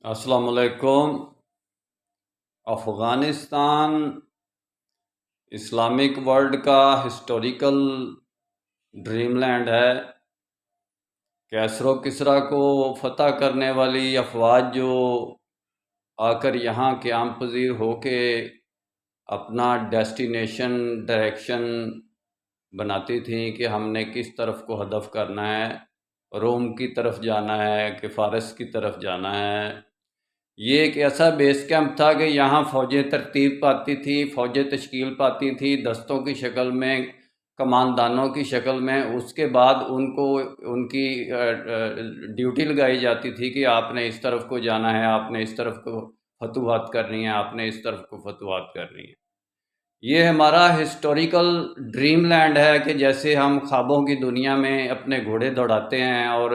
السلام علیکم۔ Afghanistan Islamic world کا ہسٹوریکل ڈریم لینڈ ہے۔ کیسر و کسریٰ کو فتح کرنے والی افواج جو آ کر یہاں قیام پذیر ہو کے اپنا ڈیسٹینیشن ڈائریکشن بناتی تھیں کہ ہم نے کس طرف کو ہدف کرنا ہے، روم کی طرف جانا ہے کہ فارس کی طرف جانا ہے۔ یہ ایک ایسا بیس کیمپ تھا کہ یہاں فوجیں ترتیب پاتی تھیں، فوجیں تشکیل پاتی تھیں دستوں کی شکل میں، کماندانوں کی شکل میں۔ اس کے بعد ان کو ان کی ڈیوٹی لگائی جاتی تھی کہ آپ نے اس طرف کو جانا ہے، آپ نے اس طرف کو فتوحات کرنی ہے، آپ نے اس طرف کو فتوحات کرنی ہے۔ یہ ہمارا ہسٹوریکل ڈریم لینڈ ہے کہ جیسے ہم خوابوں کی دنیا میں اپنے گھوڑے دوڑاتے ہیں اور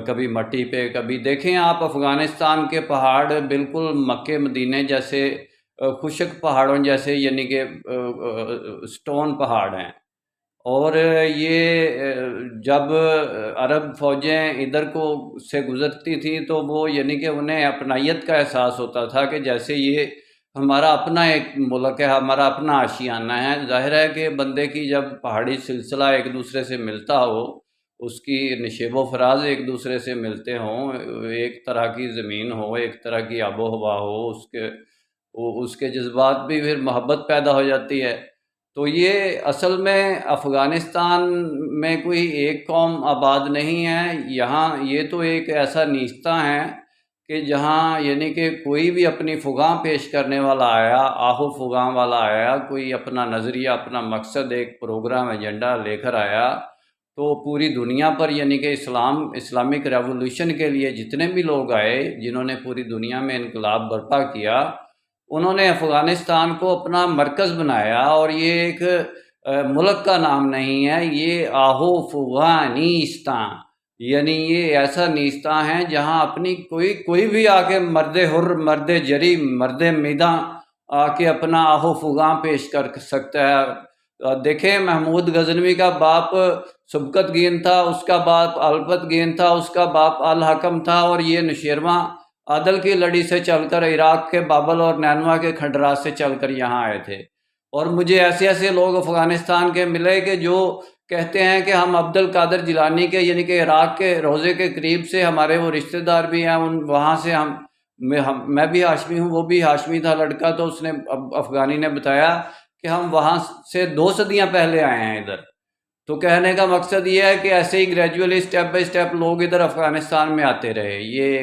کبھی مٹی پہ، کبھی دیکھیں آپ افغانستان کے پہاڑ بالکل مکے مدینے جیسے خشک پہاڑوں جیسے، یعنی کہ سٹون پہاڑ ہیں۔ اور یہ جب عرب فوجیں ادھر کو سے گزرتی تھیں تو وہ یعنی کہ انہیں اپنائیت کا احساس ہوتا تھا کہ جیسے یہ ہمارا اپنا ایک ملک ہے، ہمارا اپنا آشیانہ ہے۔ ظاہر ہے کہ بندے کی جب پہاڑی سلسلہ ایک دوسرے سے ملتا ہو، اس کی نشیب و فراز ایک دوسرے سے ملتے ہوں، ایک طرح کی زمین ہو، ایک طرح کی آب و ہوا ہو، اس کے جذبات بھی پھر محبت پیدا ہو جاتی ہے۔ تو یہ اصل میں افغانستان میں کوئی ایک قوم آباد نہیں ہے، یہاں یہ تو ایک ایسا نیستہ ہے کہ جہاں یعنی کہ کوئی بھی اپنی فغاں پیش کرنے والا آیا، آہو فغاں والا آیا، کوئی اپنا نظریہ، اپنا مقصد، ایک پروگرام، ایجنڈا لے کر آیا، تو پوری دنیا پر یعنی کہ اسلامک ریولوشن کے لیے جتنے بھی لوگ آئے، جنہوں نے پوری دنیا میں انقلاب برپا کیا، انہوں نے افغانستان کو اپنا مرکز بنایا۔ اور یہ ایک ملک کا نام نہیں ہے، یہ آہو فغانیستان، یعنی یہ ایسا نیستاں ہے جہاں اپنی کوئی بھی آ کے مرد حر، مرد جری، مرد میداں آ کے اپنا آہو فغاں پیش کر سکتا ہے۔ دیکھیں محمود غزنوی کا باپ سبکت گین تھا، اس کا باپ الپت گین تھا، اس کا باپ الحکم تھا، اور یہ نشیرواں عادل کی لڑی سے چل کر عراق کے بابل اور نینوا کے کھنڈرات سے چل کر یہاں آئے تھے۔ اور مجھے ایسے لوگ افغانستان کے ملے کہ جو کہتے ہیں کہ ہم عبد القادر جیلانی کے یعنی کہ عراق کے روضے کے قریب سے ہمارے وہ رشتہ دار بھی ہیں، وہاں سے میں بھی ہاشمی ہوں، وہ بھی ہاشمی تھا لڑکا، تو اس نے افغانی نے بتایا کہ ہم وہاں سے 2 صدیاں پہلے آئے ہیں ادھر۔ تو کہنے کا مقصد یہ ہے کہ ایسے ہی گریجولی اسٹیپ بائی اسٹیپ لوگ ادھر افغانستان میں آتے رہے۔ یہ